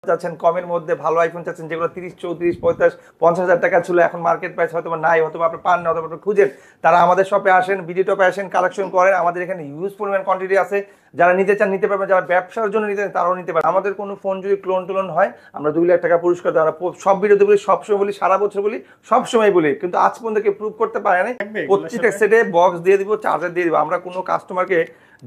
চাচ্ছেন কমের মধ্যে ভালো আইফোন চাচ্ছেন যেগুলো 30, 34, 45, 50,000 টাকা ছিল, এখন মার্কেট প্রাইস হয়তো নাই, হয়তো আপনি পান না, অথবা আপনি খুঁজেন, তারা আমাদের শপে আসেন, বিডি টপে আসেন, কালেকশন করেন। আমাদের এখানে হিউজ পরিমাণ কোয়ান্টিটি আছে, যারা নিতে চান নিতে পারবেন, যারা ব্যবসার জন্য নিতে চান তারাও নিতে পারেন। আমাদের কোনো ফোন যদি ক্লোন টোলন হয় আমরা 2 লাখ টাকা পুরস্কার দেওয়া, সব ভিডিওতে বলি, সবসময় বলি, সারা বছর বলি, সবসময় বলি, কিন্তু আজ পর্যন্ত কেউ প্রুভ করতে পারে না। প্রত্যেকটা সেটে বক্স দিয়ে দিব, চার্জার দিয়ে দিব। আমরা কোনো কাস্টমারকে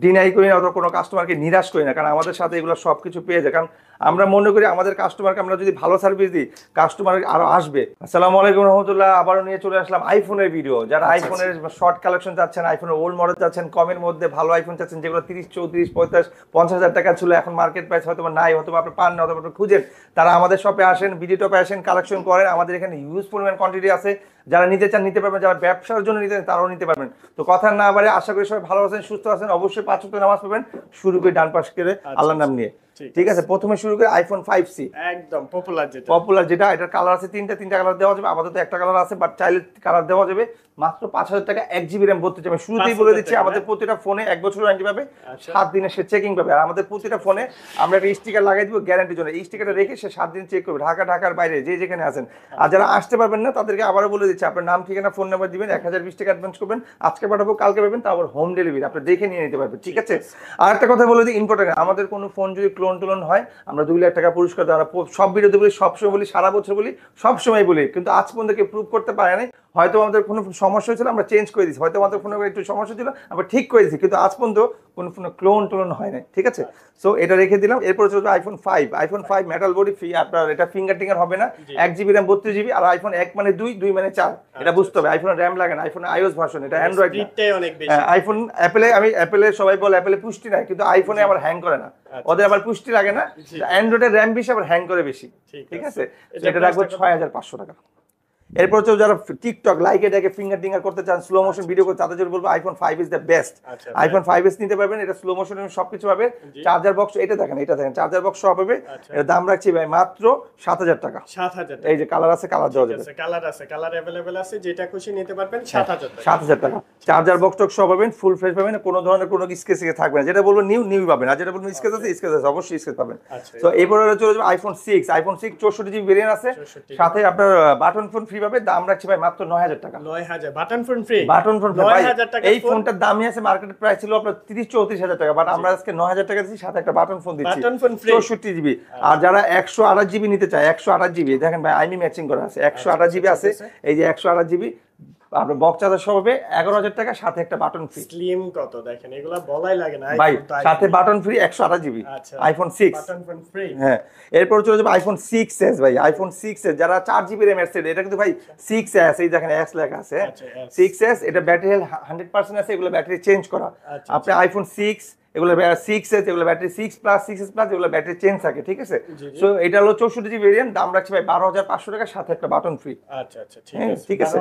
ডিনাই করি না, অথবা কোনো কাস্টমারকে নিরাশ করি না, কারণ আমাদের সাথে এগুলো সব কিছু পেয়ে যায়। কারণ আমরা মনে করি আমাদের কাস্টমারকে আমরা যদি ভালো সার্ভিস দিই, কাস্টমার আরো আসবে। আসসালামু আলাইকুম রহমতুল্লাহ, আবারও নিয়ে চলে আসলাম আইফোনের ভিডিও। যারা আইফোনের শর্ট কালেকশন চাচ্ছেন, আইফোনের ওল্ড মডেল চাচ্ছেন, কমের মধ্যে ভালো আইফোন চাচ্ছেন যেগুলো 30, 34, 45, 50,000 টাকা ছিল, এখন মার্কেট প্রাইস হয়তো নাই, হয়তো আপনি পান না, অথবা আপনি খুঁজেন, তারা আমাদের শপে আসেন, বিডি টপে আসেন, কালেকশন করেন। আমাদের এখানে হিউজ পরিমাণ কোয়ান্টিটি আছে, যারা নিতে চান নিতে পারবেন, যারা ব্যবসার জন্য নিতে চান তারাও নিতে পারবেন। তো কথা না বাড়ে, আশা করি সবাই ভালো আছেন, সুস্থ আছেন। অবশ্যই 5 ওয়াক্ত নামাজ পড়বেন। শুরু করে ডান পাশ করে আল্লাহর নাম নিয়ে, ঠিক আছে। প্রথমে শুরু করে আইফোন 5C, একদম পপুলার যেটা এটার কালার আছে তিনটা কালার দেওয়া যাবে। আপাতত একটা কালার আছে, বাট চাইলে কালার দেওয়া যাবে। মাত্র 5,000 টাকা, 1 GB RAM 32 GB। শুরুতেই বলে দিচ্ছি, আমাদের প্রতিটা ফোনে 1 বছর ওয়ারেন্টি পাবে, 7 দিনের সে চেকিং পাবে। আর আমাদের প্রতিটা ফোনে আমরা একটা স্টিকার লাগাই দিব গ্যারান্টির জন্য। এই স্টিকারটা রেখে সে 7 দিন চেক করবে, ঢাকার বাইরে যে যেখানে আছেন। আর যারা আসতে পারবেন না তাদেরকে আবারও বলে দিচ্ছি, আপনার নাম, ঠিকানা, ফোন নাম্বার দিবেন, 1020 টাকা অ্যাডভান্স করবেন, আজকে পাঠাবো, কালকে পাবেন, তারপর হোম ডেলিভারি আপনি দেখে নিয়ে নিতে পারবেন, ঠিক আছে। আর একটা কথা বলে দিই ইম্পর্টেন্ট, আমাদের কোনো ফোন যদি ক্লোন টোলন হয় আমরা 2 লাখ টাকা পুরস্কার দেওয়া, সব ভিডিওতে বলি, সবসময় বলি, সারা বছর বলি, সবসময় বলি, কিন্তু আজ পর্যন্ত কেউ প্রুভ করতে পারে নাই। হয়তো আমাদের কোনো সমস্যা হয়েছিল আমরা চেঞ্জ করে দিচ্ছি, হয়তো আমাদের ফোনে একটু সমস্যা ছিল আমরা ঠিক করে দিচ্ছি, কিন্তু আজ পর্যন্ত কোনো ফোনে ক্লোন টোলন হয় না, ঠিক আছে। সো এটা রেখে দিলাম। এরপর চলবে আইফোন 5 মেটাল বডি ফ্রি, আপনার এটা ফিঙ্গার টিঙ্গার হবে না, 1 GB RAM 32 GB। আর আইফোন 1 মানে 2 মানে 4, এটা বুঝতে হবে। আইফোনে র্যাম লাগে না, আইফোনে iOS ভার্সন, এটা অ্যান্ড্রয়েড না। আইফোন অ্যাপেলে সবাই বলে অ্যাপেলে পুষ্টি নাই, কিন্তু আইফোনে আবার হ্যাং করে না, ওদের আবার পুষ্টি লাগে না। অ্যান্ড্রয়েডের র্যাম বেশি, আবার হ্যাং করে বেশি, ঠিক আছে। এটা রাখবো 6,500 টাকা। এরপর হচ্ছে যারা টিকটক লাইকে দেখে ফিঙ্গার টিঙ্গার করতে চান, স্লো মোশন ভিডিও করতে, তাদের জন্য বলবো iPhone 5 is the best. IPhone 5s নিতে পারবেন, এটা স্লো মোশন সবকিছু পাবে। চার্জার বক্স এটা দেখেন চার্জার বক্স সব পাবে। এর দাম রাখছি ভাই মাত্র 7,000 টাকা। 7,000। এই যে কালার আছে, কালার দেওয়া যাবে, কালার अवेलेबल আছে, যেটা খুশি নিতে পারবেন। 7,000 টাকা। চার্জার বক্স টক সব পাবেন, ফুল ফ্রেশ পাবেন, কোনো ধরনের কোনো স্কেচ থাকবে না। যেটা বলবো নিউ পাবেন, আর যেটা বলবো স্কেচ আছে অবশ্যই স্কেচ পাবেন। তো এরপরে চলে যাবে আইফোন 6 64 GB ভেরিয়েন্ট আছে, সাথে আপনার বাটন ফোন ফ্রি পাবে। দাম রাখছি ভাই মাত্র 9,000 টাকা। 9,000 বাটন ফোন ফ্রি। 9,000 টাকা। এই ফোনটার দামই আছে, মার্কেট প্রাইস ছিল আপনার 30-34,000 টাকা, বাট আমরা আজকে 9,000 টাকা দিচ্ছি, সাথে একটা বাটন ফোন দিচ্ছি 64 GB। আর যারা 128 GB নিতে চায়, 128 GB দেখেন ভাই, আইমি ম্যাচিং করা আছে, 128 GB আছে। এই যে 128 GB আপনার বক্স চার্জার সহ হবে 11,000 টাকা, সাথে একটা বাটন ফ্রি। স্লিম কত দেখেন, এগুলা বলাই লাগে না ভাই, সাথে button free 128 GB iPhone 6 button phone free. হ্যাঁ, এরপর চলে যাবে আইফোন 6s ভাই। আইফোন 6s যারা 4 GB RAM এর সেট, এটা কিন্তু ভাই 6s, এই দেখেন S লেখা আছে 6s। এটা ব্যাটারি হেলথ 100% আছে, এগুলো ব্যাটারি চেঞ্জ করা। আপনি আইফোন 6 এগুলো 6s, এগুলো ব্যাটারি 6 প্লাস 6s প্লাস, এগুলো ব্যাটারি চেঞ্জ থাকে, ঠিক আছে। সো এটা হলো 64 GB ভেরিয়েন্ট, দাম রাখছি ভাই 12,500 টাকা, সাথে একটা বাটন ফ্রি। আচ্ছা ঠিক আছে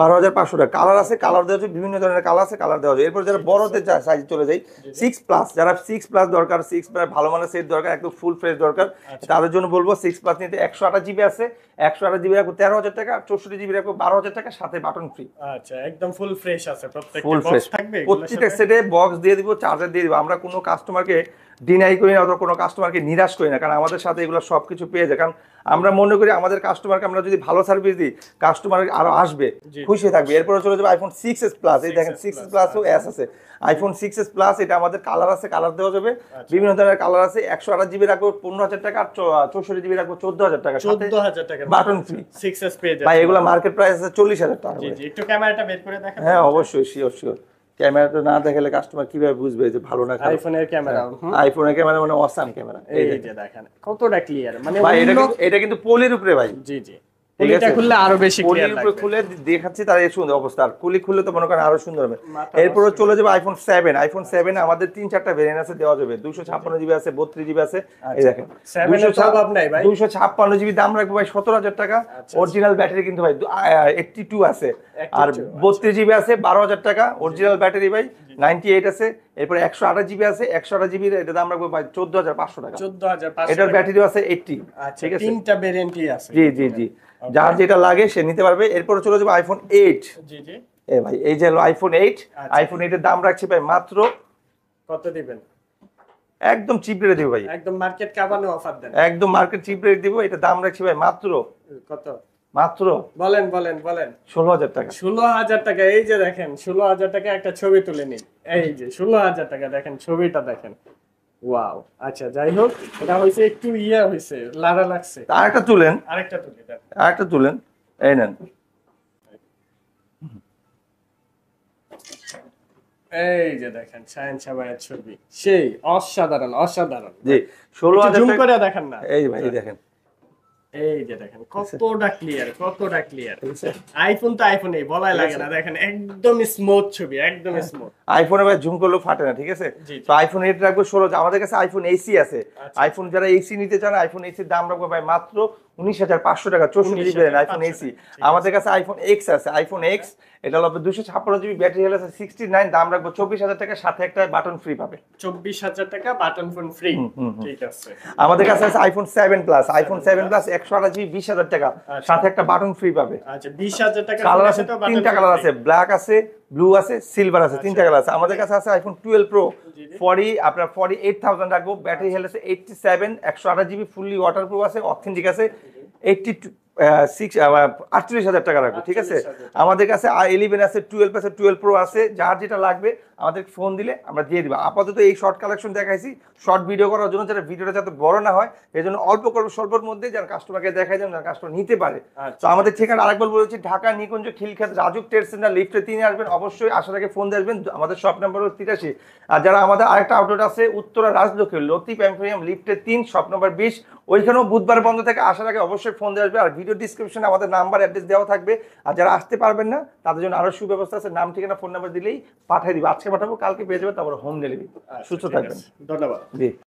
12,500 টাকা। কালার আছে, কালার দেওয়া যাবে, বিভিন্ন ধরনের কালার আছে, কালার দেওয়া যাবে। এরপর যারা বড়দের সাইজ চলে যায় 6 প্লাস, যারা 6 প্লাস দরকার, 6 প্লাস ভালো মানের সেট দরকার, একদম ফুল ফ্রেশ দরকার, তাদের জন্য বলবো 6 প্লাস নিতে। 128 GB আছে, 128 GB রাখবো 13,000 টাকা, 64 GB রাখবো 12,000 টাকা, সাথে বাটন ফ্রি। আচ্ছা, একদম ফুল ফ্রেশ আছে, প্রত্যেকটা বক্স থাকবে, প্রত্যেকটা সেটে বক্স দিয়ে দিব, চার্জার দিয়ে দিব। আমরা কোনো কাস্টমারকে ডিনাই করি না, অথবা কোনো কাস্টমারকে নিরাশ করি না, কারণ আমাদের সাথে এগুলো সবকিছু পেয়ে যায়। কারণ আমরা মনে করি আমাদের কাস্টমারকে আমরা যদি ভালো সার্ভিস দিই, কাস্টমার আরো আসবে, খুশি থাকবে। এরপরে চলে যাবে আইফোন 6s প্লাস। এই দেখেন 6s প্লাস ও S আছে, আইফোন 6s প্লাস। এটা আমাদের কালার আছে, কালার দেওয়া যাবে, বিভিন্ন ধরনের কালার আছে। 128 GB রাখবো 15,000 টাকা, 64 GB রাখবো 14,000 টাকা, 14,000 টাকা বাটন ফ্রি। 6s পেয়ে যাবেন ভাই, এগুলো মার্কেট প্রাইস আছে 40,000 টাকা। জি, একটু ক্যামেরাটা বের করে দেখান। হ্যাঁ অবশ্যই, শিওর। ক্যামেরাটা না দেখালে কাস্টমার কিভাবে বুঝবে যে ভালো না? আইফোনের ক্যামেরা, আইফোনের ক্যামেরা মানে অসাম ক্যামেরা। এই যে দেখেন কতটা ক্লিয়ার, মানে ভাই এটা কিন্তু পলির উপরে ভাই। জি এটা খুললে আরো বেশি ক্লিয়ার লাগবে। খুলে দেখাচ্ছি তার এই সুন্দর অবস্থা, আর কুলি খুললে তো মনে করেন আরো সুন্দর হবে। এরপর চলে যাবে আইফোন 7। আইফোন 7 আমাদের 3-4টা ভেরিয়েন্ট আছে, দেওয়া যাবে। 256 GB আছে, 32 GB আছে। এই দেখেন 256 GB দাম রাখবো ভাই 17,000 টাকা। অরিজিনাল ব্যাটারি কিন্তু ভাই 82 আছে, আর 32 GB আছে 12,000 টাকা। অরিজিনাল ব্যাটারি ভাই 98 আছে। এরপর 128 GB আছে, 128 GB এর দাম রাখবো ভাই 14,500 টাকা। 14,500 এটার ব্যাটারি আছে 80, ঠিক আছে। তিনটা ভেরিয়েন্টই আছে। জি যার যেটা লাগে সে নিতে পারবে। এরপর চলে যাবে আইফোন 8। জি এই ভাই, এই যে হলো আইফোন 8। আইফোন 8 এর দাম রাখছি ভাই মাত্র কত দিবেন? একদম চিপ রেটে দিব ভাই, একদম মার্কেট কাঁপানো অফার দেন। একদম মার্কেট চিপ রেট দিব। এটা দাম রাখছি ভাই মাত্র কত মাত্র বলেন বলেন বলেন। 16,000 টাকা। 16,000 টাকা। এই যে দেখেন 16,000 টাকা একটা ছবি তুলে নিন। এই যে 16,000 টাকা দেখেন, ছবিটা দেখেন। ওয়াও। আচ্ছা যাই হোক, এটা হইছে একটু ইয়া হইছে, লাড়া লাগছে। আরেকটা তুলেন, আরেকটা তুলে দেন। আরেকটা তুলেন, এই নেন। এই যে দেখেন শাহেন সাবায়ের ছবি, সেই অসাধারণ অসাধারণ। জি 16,000 জুম টাকা। করে দেখেন না। এই ভাই এই দেখেন, এই যে দেখেন কতটা ক্লিয়ার, কতটা ক্লিয়ার। আইফোন তো আইফোনই বলাই লাগে না, দেখেন একদম স্মুথ ছবি, একদম স্মুথ। আইফোনে ভাই জুম করলেও ফাটে না, ঠিক আছে? জি, জি। তো আইফোন 8 রাখবো 16। আমাদের কাছে আইফোন এসি আছে। আচ্ছা। আইফোন যারা এসি নিতে চান, আইফোন এসির দাম রাখবো ভাই মাত্র 19,500 টাকা। 64 জিবি আইফোন এসি। আমাদের কাছে আইফোন এক্স আছে, আইফোন এক্স, এটা হলো 256 জিবি, ব্যাটারি হেলথ আছে 69, দাম রাখবো 24,000 টাকা, সাথে একটা বাটন ফ্রি পাবে। 24,000 টাকা বাটন ফোন ফ্রি। ঠিক আছে। আমাদের কাছে আছে iPhone 7 plus, iPhone 7 plus 128 GB 20,000 টাকা, সাথে একটা বাটন ফ্রি পাবে। আচ্ছা 20,000 টাকা কালার আছে, তিনটা কালার আছে, ব্ল্যাক আছে, ব্লু আছে, সিলভার আছে, তিনটা কালার আছে। আমাদের কাছে আছে আইফোন 12 প্রো 40, আপনার 48,000 রাখবো, ব্যাটারি হেলথ আছে 87, 128 জিবি, ফুললি ওয়াটারপ্রুফ আছে, অথেন্টিক আছে, 48,000 টাকা রাখবো, ঠিক আছে? আমাদের কাছে 11 আছে, 12 আছে, 12 প্রো আছে, যার যেটা লাগবে আমাদের ফোন দিলে আমরা দিয়ে দিব। আপাতত এই শর্ট কালেকশন দেখাইছি, শর্ট ভিডিও করার জন্য, যাতে ভিডিওটা যাতে বড় না হয়, এই জন্য অল্প করবো, স্বল্পের মধ্যে, যারা কাস্টমারকে দেখাই দেন, যারা কাস্টমার নিতে পারে। তো আমাদের ঠিকানা আরেকবার বলেছি, ঢাকা নিকুঞ্জ খিলক্ষেত রাজুক ট্রেড সেন্টার লিফটে 3 আসবেন, অবশ্যই আসার আগে ফোন দিয়ে আসবেন। আমাদের শপ নাম্বার হলো 83। আর যারা আমাদের আরেকটা আউটলেট আছে উত্তরা রাজলক্ষ্মী লতিফ এম্পোরিয়াম লিফটে 3, শপ নাম্বার 20, ওইখানেও বুধবার বন্ধ থেকে, আসার আগে অবশ্যই ফোন দিয়ে আসবে। আর ভিডিও ডিসক্রিপশনে আমাদের নাম্বার অ্যাড্রেস দেওয়া থাকবে। আর যারা আসতে পারবেন না তাদের জন্য আরো সুব্যবস্থা আছে, নাম ঠিকানা ফোন নাম্বার দিলেই পাঠিয়ে দিবে। আজকে পাঠাবো, কালকে পেয়ে যাবে, তারপর হোম ডেলিভারি। সুস্থ থাকবেন, ধন্যবাদ। জি।